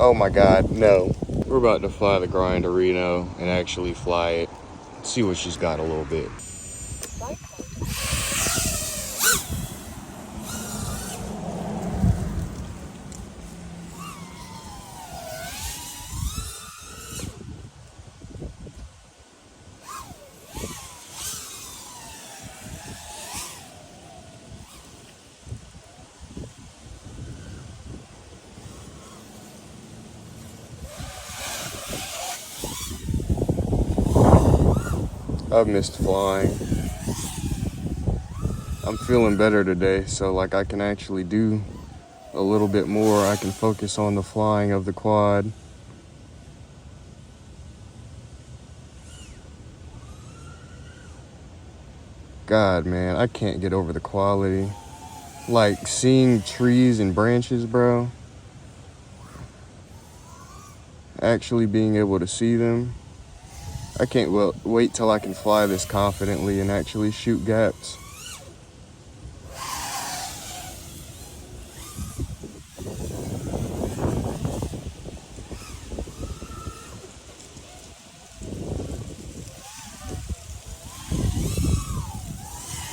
Oh my God, no. We're about to fly the Grinderino and actually fly it. See what she's got a little bit. I've missed flying. I'm feeling better today, so like I can actually do a little bit more. I can focus on the flying of the quad. God, man, I can't get over the quality. Like seeing trees and branches, bro. Actually being able to see them. I can't wait till I can fly this confidently and actually shoot gaps.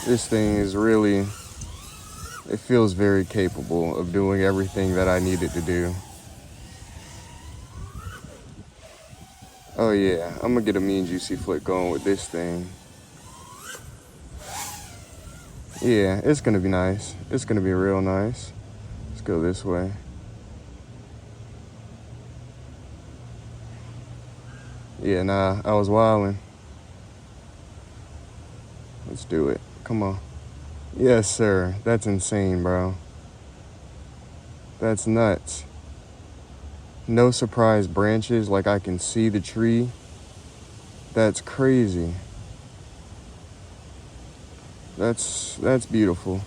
This thing is really, it feels very capable of doing everything that I need it to do. Oh yeah, I'm gonna get a mean juicy flick going with this thing. Yeah, it's gonna be nice. It's gonna be real nice. Let's go this way. Yeah, nah, I was wilding. Let's do it. Come on. Yes, sir. That's insane, bro. That's nuts. No surprise branches, like I can see the tree. That's crazy. That's beautiful.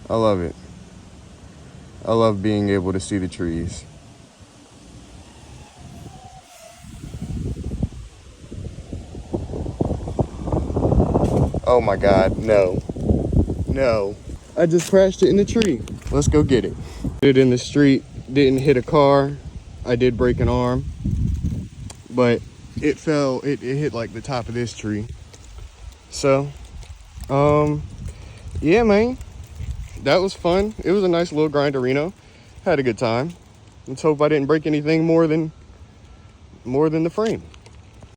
I love it. I love being able to see the trees. Oh my God, no. No. I just crashed it in the tree. Let's go get it. Did it in the street, didn't hit a car. I did break an arm, but it fell, it hit like the top of this tree. So, yeah, man, that was fun. It was a nice little Grinderino. Had a good time. Let's hope I didn't break anything more than the frame.